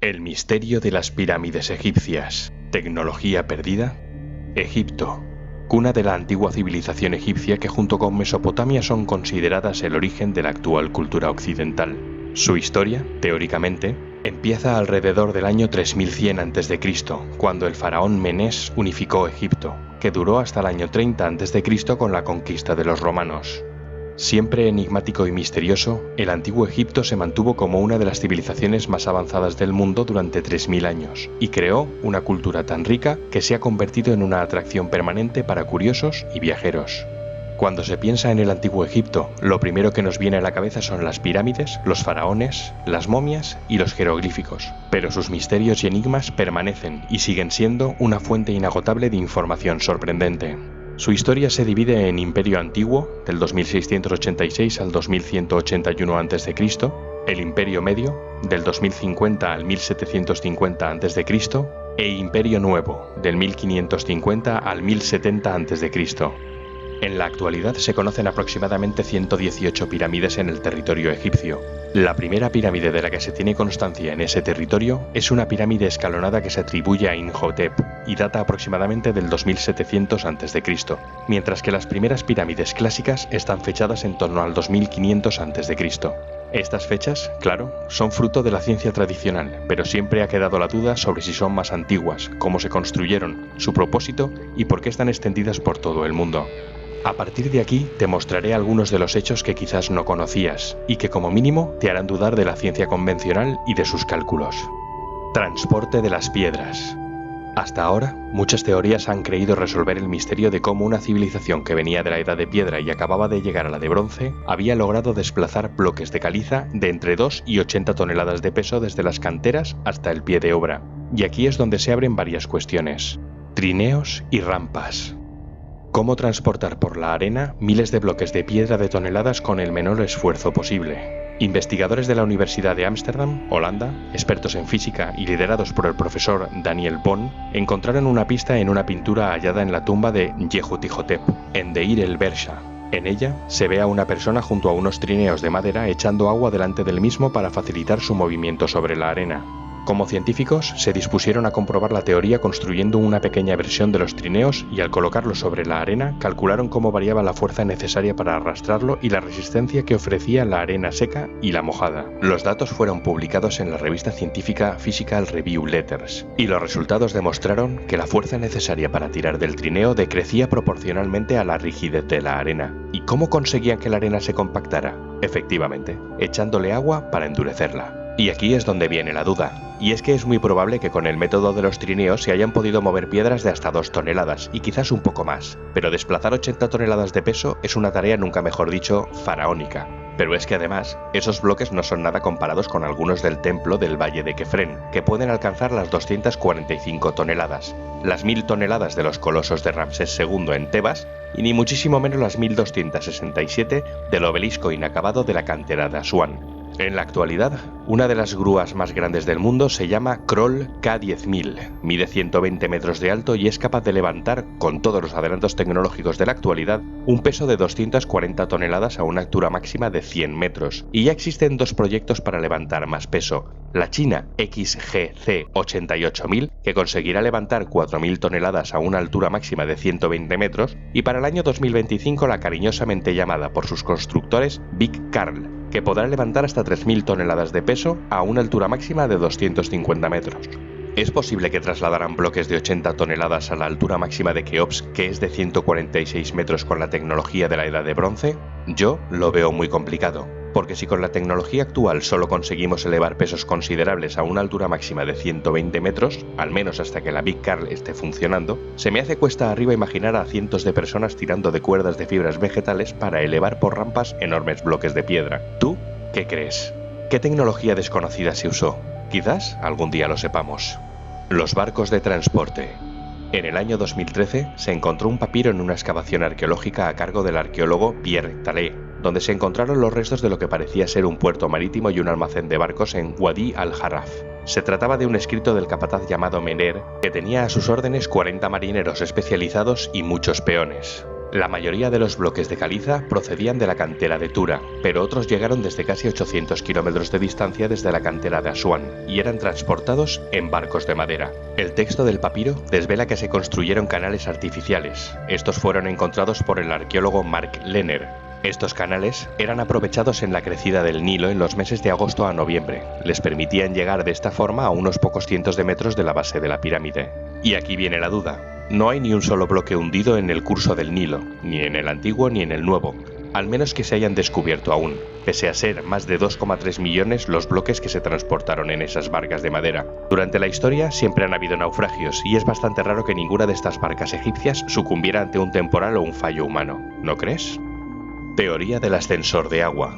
El misterio de las pirámides egipcias. ¿Tecnología perdida? Egipto, cuna de la antigua civilización egipcia que junto con Mesopotamia son consideradas el origen de la actual cultura occidental. Su historia, teóricamente, empieza alrededor del año 3100 a.C., cuando el faraón Menés unificó Egipto, que duró hasta el año 30 a.C. con la conquista de los romanos. Siempre enigmático y misterioso, el antiguo Egipto se mantuvo como una de las civilizaciones más avanzadas del mundo durante 3000 años y creó una cultura tan rica que se ha convertido en una atracción permanente para curiosos y viajeros. Cuando se piensa en el antiguo Egipto, lo primero que nos viene a la cabeza son las pirámides, los faraones, las momias y los jeroglíficos, pero sus misterios y enigmas permanecen y siguen siendo una fuente inagotable de información sorprendente. Su historia se divide en Imperio Antiguo, del 2686 al 2181 a.C., el Imperio Medio, del 2050 al 1750 a.C., e Imperio Nuevo, del 1550 al 1070 a.C. En la actualidad se conocen aproximadamente 118 pirámides en el territorio egipcio. La primera pirámide de la que se tiene constancia en ese territorio es una pirámide escalonada que se atribuye a Imhotep y data aproximadamente del 2700 a.C., mientras que las primeras pirámides clásicas están fechadas en torno al 2500 a.C. Estas fechas, claro, son fruto de la ciencia tradicional, pero siempre ha quedado la duda sobre si son más antiguas, cómo se construyeron, su propósito y por qué están extendidas por todo el mundo. A partir de aquí te mostraré algunos de los hechos que quizás no conocías y que como mínimo te harán dudar de la ciencia convencional y de sus cálculos. Transporte de las piedras. Hasta ahora, muchas teorías han creído resolver el misterio de cómo una civilización que venía de la Edad de Piedra y acababa de llegar a la de Bronce había logrado desplazar bloques de caliza de entre 2 y 80 toneladas de peso desde las canteras hasta el pie de obra. Y aquí es donde se abren varias cuestiones. Trineos y rampas. ¿Cómo transportar por la arena miles de bloques de piedra de toneladas con el menor esfuerzo posible? Investigadores de la Universidad de Ámsterdam, Holanda, expertos en física y liderados por el profesor Daniel Bohn, encontraron una pista en una pintura hallada en la tumba de Yehutihotep, en Deir el-Bersha. En ella se ve a una persona junto a unos trineos de madera echando agua delante del mismo para facilitar su movimiento sobre la arena. Como científicos, se dispusieron a comprobar la teoría construyendo una pequeña versión de los trineos y al colocarlo sobre la arena, calcularon cómo variaba la fuerza necesaria para arrastrarlo y la resistencia que ofrecía la arena seca y la mojada. Los datos fueron publicados en la revista científica Physical Review Letters, y los resultados demostraron que la fuerza necesaria para tirar del trineo decrecía proporcionalmente a la rigidez de la arena. ¿Y cómo conseguían que la arena se compactara? Efectivamente, echándole agua para endurecerla. Y aquí es donde viene la duda, y es que es muy probable que con el método de los trineos se hayan podido mover piedras de hasta 2 toneladas, y quizás un poco más, pero desplazar 80 toneladas de peso es una tarea nunca mejor dicho, faraónica. Pero es que además, esos bloques no son nada comparados con algunos del templo del Valle de Kefren, que pueden alcanzar las 245 toneladas, las 1000 toneladas de los colosos de Ramsés II en Tebas, y ni muchísimo menos las 1267 del obelisco inacabado de la cantera de Asuán. En la actualidad, una de las grúas más grandes del mundo se llama Kroll K10000, mide 120 metros de alto y es capaz de levantar, con todos los adelantos tecnológicos de la actualidad, un peso de 240 toneladas a una altura máxima de 100 metros. Y ya existen 2 proyectos para levantar más peso. La china XGC 88000, que conseguirá levantar 4000 toneladas a una altura máxima de 120 metros, y para el año 2025 la cariñosamente llamada por sus constructores Big Carl, que podrá levantar hasta 3000 toneladas de peso a una altura máxima de 250 metros. ¿Es posible que trasladaran bloques de 80 toneladas a la altura máxima de Keops, que es de 146 metros con la tecnología de la Edad de Bronce? Yo lo veo muy complicado, porque si con la tecnología actual solo conseguimos elevar pesos considerables a una altura máxima de 120 metros, al menos hasta que la Big Carl esté funcionando, se me hace cuesta arriba imaginar a cientos de personas tirando de cuerdas de fibras vegetales para elevar por rampas enormes bloques de piedra. ¿Tú qué crees? ¿Qué tecnología desconocida se usó? Quizás algún día lo sepamos. Los barcos de transporte. En el año 2013 se encontró un papiro en una excavación arqueológica a cargo del arqueólogo Pierre Tallet, donde se encontraron los restos de lo que parecía ser un puerto marítimo y un almacén de barcos en Wadi al-Harraf. Se trataba de un escrito del capataz llamado Mener, que tenía a sus órdenes 40 marineros especializados y muchos peones. La mayoría de los bloques de caliza procedían de la cantera de Tura, pero otros llegaron desde casi 800 kilómetros de distancia desde la cantera de Asuán y eran transportados en barcos de madera. El texto del papiro desvela que se construyeron canales artificiales. Estos fueron encontrados por el arqueólogo Mark Lehner. Estos canales eran aprovechados en la crecida del Nilo en los meses de agosto a noviembre. Les permitían llegar de esta forma a unos pocos cientos de metros de la base de la pirámide. Y aquí viene la duda. No hay ni un solo bloque hundido en el curso del Nilo, ni en el antiguo ni en el nuevo, al menos que se hayan descubierto aún, pese a ser más de 2,3 millones los bloques que se transportaron en esas barcas de madera. Durante la historia siempre han habido naufragios, y es bastante raro que ninguna de estas barcas egipcias sucumbiera ante un temporal o un fallo humano, ¿no crees? Teoría del ascensor de agua.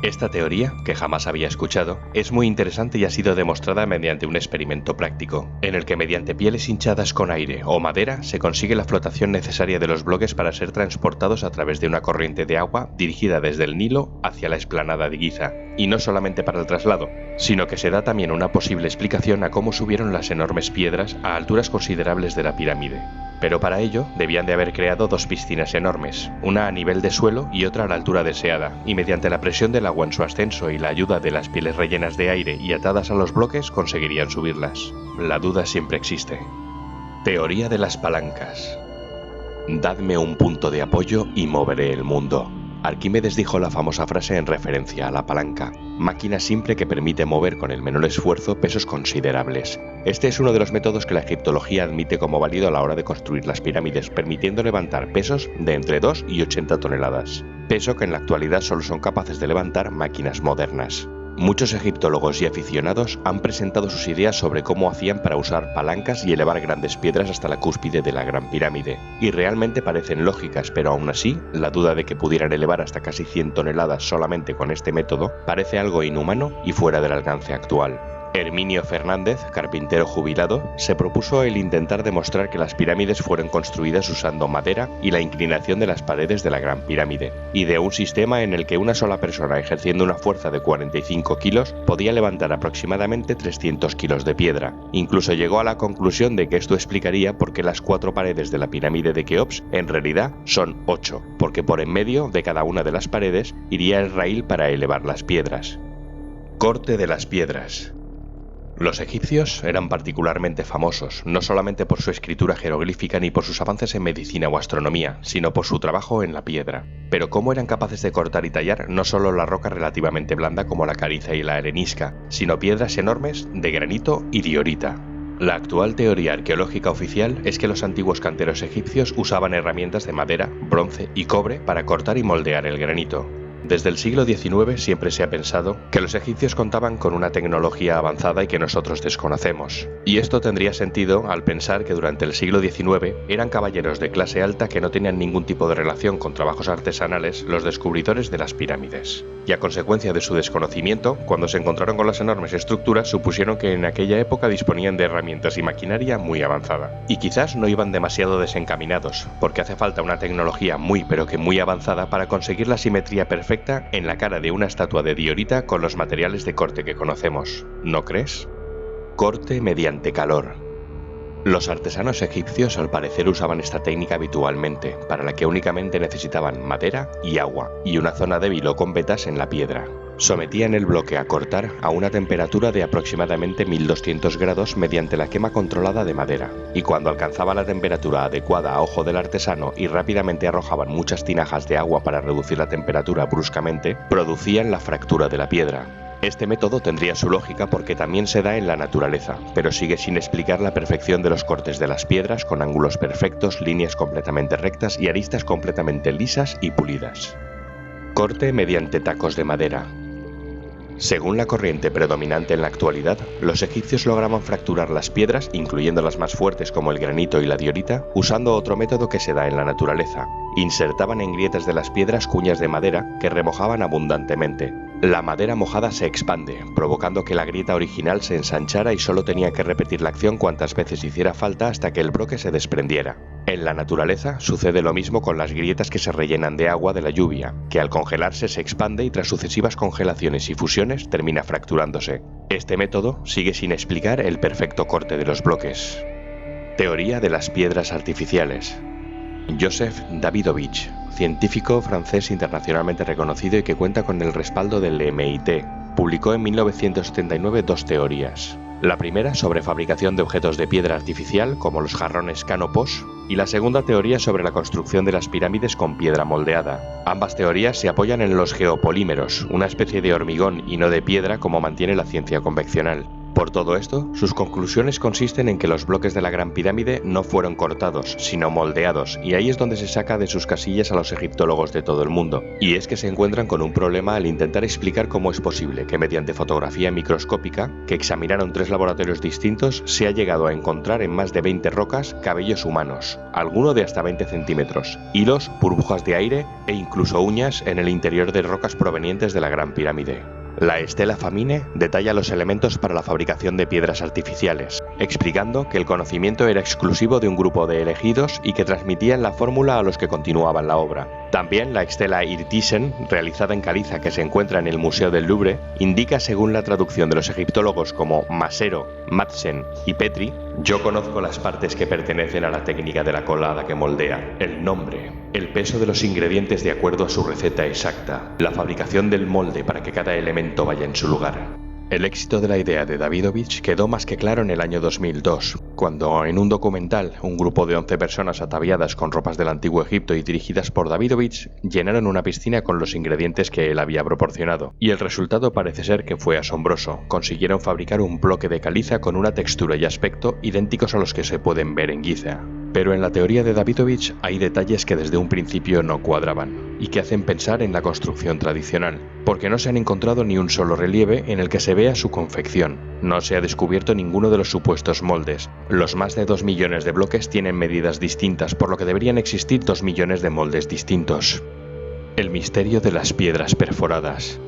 Esta teoría, que jamás había escuchado, es muy interesante y ha sido demostrada mediante un experimento práctico, en el que mediante pieles hinchadas con aire o madera se consigue la flotación necesaria de los bloques para ser transportados a través de una corriente de agua dirigida desde el Nilo hacia la explanada de Giza. Y no solamente para el traslado, sino que se da también una posible explicación a cómo subieron las enormes piedras a alturas considerables de la pirámide. Pero para ello debían de haber creado dos piscinas enormes, una a nivel de suelo y otra a la altura deseada, y mediante la presión del agua en su ascenso y la ayuda de las pieles rellenas de aire y atadas a los bloques conseguirían subirlas. La duda siempre existe. Teoría de las palancas. Dadme un punto de apoyo y moveré el mundo. Arquímedes dijo la famosa frase en referencia a la palanca, máquina simple que permite mover con el menor esfuerzo pesos considerables. Este es uno de los métodos que la egiptología admite como válido a la hora de construir las pirámides, permitiendo levantar pesos de entre 2 y 80 toneladas, peso que en la actualidad solo son capaces de levantar máquinas modernas. Muchos egiptólogos y aficionados han presentado sus ideas sobre cómo hacían para usar palancas y elevar grandes piedras hasta la cúspide de la Gran Pirámide, y realmente parecen lógicas, pero aún así, la duda de que pudieran elevar hasta casi 100 toneladas solamente con este método parece algo inhumano y fuera del alcance actual. Herminio Fernández, carpintero jubilado, se propuso el intentar demostrar que las pirámides fueron construidas usando madera y la inclinación de las paredes de la Gran Pirámide, y de un sistema en el que una sola persona ejerciendo una fuerza de 45 kilos podía levantar aproximadamente 300 kilos de piedra. Incluso llegó a la conclusión de que esto explicaría por qué las 4 paredes de la pirámide de Keops en realidad son 8, porque por en medio de cada una de las paredes iría el raíl para elevar las piedras. Corte de las piedras. Los egipcios eran particularmente famosos, no solamente por su escritura jeroglífica ni por sus avances en medicina o astronomía, sino por su trabajo en la piedra. Pero cómo eran capaces de cortar y tallar no solo la roca relativamente blanda como la caliza y la arenisca, sino piedras enormes de granito y diorita. La actual teoría arqueológica oficial es que los antiguos canteros egipcios usaban herramientas de madera, bronce y cobre para cortar y moldear el granito. Desde el siglo XIX siempre se ha pensado que los egipcios contaban con una tecnología avanzada y que nosotros desconocemos. Y esto tendría sentido al pensar que durante el siglo XIX eran caballeros de clase alta que no tenían ningún tipo de relación con trabajos artesanales los descubridores de las pirámides. Y a consecuencia de su desconocimiento, cuando se encontraron con las enormes estructuras, supusieron que en aquella época disponían de herramientas y maquinaria muy avanzada. Y quizás no iban demasiado desencaminados, porque hace falta una tecnología muy pero que muy avanzada para conseguir la simetría perfecta en la cara de una estatua de diorita con los materiales de corte que conocemos, ¿no crees? Corte mediante calor. Los artesanos egipcios al parecer usaban esta técnica habitualmente, para la que únicamente necesitaban madera y agua, y una zona débil o con vetas en la piedra. Sometían el bloque a cortar a una temperatura de aproximadamente 1200 grados mediante la quema controlada de madera, y cuando alcanzaba la temperatura adecuada a ojo del artesano y rápidamente arrojaban muchas tinajas de agua para reducir la temperatura bruscamente, producían la fractura de la piedra. Este método tendría su lógica porque también se da en la naturaleza, pero sigue sin explicar la perfección de los cortes de las piedras con ángulos perfectos, líneas completamente rectas y aristas completamente lisas y pulidas. Corte mediante tacos de madera. Según la corriente predominante en la actualidad, los egipcios lograban fracturar las piedras, incluyendo las más fuertes como el granito y la diorita, usando otro método que se da en la naturaleza. Insertaban en grietas de las piedras cuñas de madera que remojaban abundantemente. La madera mojada se expande, provocando que la grieta original se ensanchara y solo tenía que repetir la acción cuantas veces hiciera falta hasta que el bloque se desprendiera. En la naturaleza sucede lo mismo con las grietas que se rellenan de agua de la lluvia, que al congelarse se expande y tras sucesivas congelaciones y fusiones termina fracturándose. Este método sigue sin explicar el perfecto corte de los bloques. Teoría de las piedras artificiales. Joseph Davidovich, científico francés internacionalmente reconocido y que cuenta con el respaldo del MIT, publicó en 1979 dos teorías. La primera sobre fabricación de objetos de piedra artificial, como los jarrones Canopos, y la segunda teoría sobre la construcción de las pirámides con piedra moldeada. Ambas teorías se apoyan en los geopolímeros, una especie de hormigón y no de piedra como mantiene la ciencia convencional. Por todo esto, sus conclusiones consisten en que los bloques de la Gran Pirámide no fueron cortados, sino moldeados, y ahí es donde se saca de sus casillas a los egiptólogos de todo el mundo. Y es que se encuentran con un problema al intentar explicar cómo es posible que mediante fotografía microscópica, que examinaron 3 laboratorios distintos, se ha llegado a encontrar en más de 20 rocas cabellos humanos, alguno de hasta 20 centímetros, hilos, burbujas de aire e incluso uñas en el interior de rocas provenientes de la Gran Pirámide. La Estela Famine detalla los elementos para la fabricación de piedras artificiales, explicando que el conocimiento era exclusivo de un grupo de elegidos y que transmitían la fórmula a los que continuaban la obra. También la Estela Irtisen, realizada en caliza que se encuentra en el Museo del Louvre, indica, según la traducción de los egiptólogos como Masero, Madsen y Petri, yo conozco las partes que pertenecen a la técnica de la colada que moldea, el nombre, el peso de los ingredientes de acuerdo a su receta exacta, la fabricación del molde para que cada elemento vaya en su lugar. El éxito de la idea de Davidovich quedó más que claro en el año 2002, cuando en un documental un grupo de 11 personas ataviadas con ropas del antiguo Egipto y dirigidas por Davidovich llenaron una piscina con los ingredientes que él había proporcionado. Y el resultado parece ser que fue asombroso. Consiguieron fabricar un bloque de caliza con una textura y aspecto idénticos a los que se pueden ver en Giza. Pero en la teoría de Davidovich hay detalles que desde un principio no cuadraban y que hacen pensar en la construcción tradicional, porque no se han encontrado ni un solo relieve en el que se vea su confección. No se ha descubierto ninguno de los supuestos moldes. Los más de 2 millones de bloques tienen medidas distintas, por lo que deberían existir 2 millones de moldes distintos. El misterio de las piedras perforadas.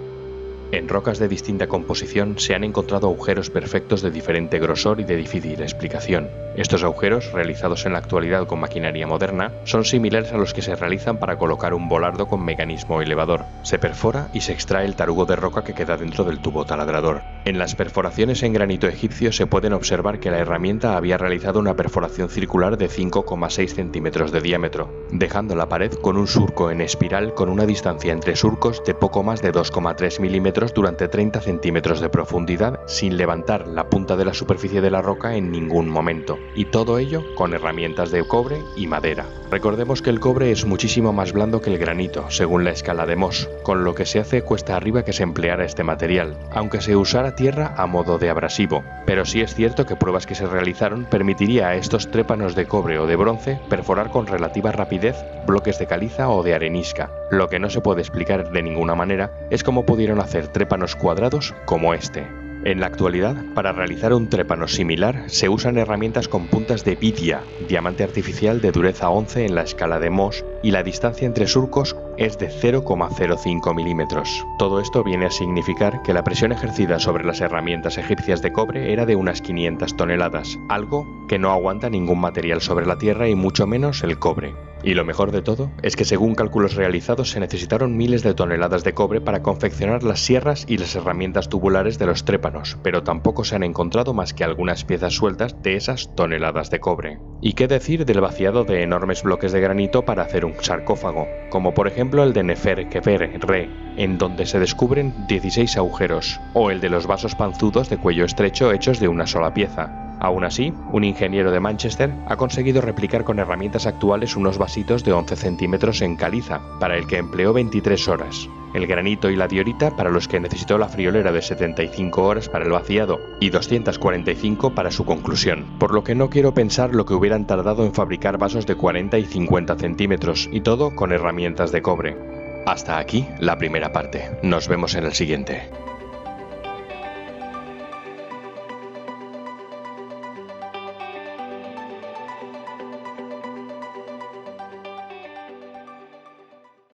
En rocas de distinta composición se han encontrado agujeros perfectos de diferente grosor y de difícil explicación. Estos agujeros, realizados en la actualidad con maquinaria moderna, son similares a los que se realizan para colocar un volardo con mecanismo elevador. Se perfora y se extrae el tarugo de roca que queda dentro del tubo taladrador. En las perforaciones en granito egipcio se pueden observar que la herramienta había realizado una perforación circular de 5,6 centímetros de diámetro, dejando la pared con un surco en espiral con una distancia entre surcos de poco más de 2,3 milímetros durante 30 centímetros de profundidad, sin levantar la punta de la superficie de la roca en ningún momento, y todo ello con herramientas de cobre y madera. Recordemos que el cobre es muchísimo más blando que el granito, según la escala de Mohs, con lo que se hace cuesta arriba que se empleara este material, aunque se usara tierra a modo de abrasivo. Pero sí es cierto que pruebas que se realizaron permitiría a estos trépanos de cobre o de bronce perforar con relativa rapidez bloques de caliza o de arenisca. Lo que no se puede explicar de ninguna manera es cómo pudieron hacer trépanos cuadrados como este. En la actualidad, para realizar un trépano similar, se usan herramientas con puntas de vidia, diamante artificial de dureza 11 en la escala de Mohs, y la distancia entre surcos es de 0,05 milímetros. Todo esto viene a significar que la presión ejercida sobre las herramientas egipcias de cobre era de unas 500 toneladas, algo que no aguanta ningún material sobre la Tierra y mucho menos el cobre. Y lo mejor de todo es que según cálculos realizados se necesitaron miles de toneladas de cobre para confeccionar las sierras y las herramientas tubulares de los trépanos, pero tampoco se han encontrado más que algunas piezas sueltas de esas toneladas de cobre. ¿Y qué decir del vaciado de enormes bloques de granito para hacer un sarcófago, como por ejemplo el de Nefer Kefer Re, en donde se descubren 16 agujeros, o el de los vasos panzudos de cuello estrecho hechos de una sola pieza? Aún así, un ingeniero de Manchester ha conseguido replicar con herramientas actuales unos vasitos de 11 centímetros en caliza, para el que empleó 23 horas. El granito y la diorita para los que necesitó la friolera de 75 horas para el vaciado y 245 para su conclusión, por lo que no quiero pensar lo que hubieran tardado en fabricar vasos de 40 y 50 centímetros, y todo con herramientas de cobre. Hasta aquí la primera parte. Nos vemos en el siguiente.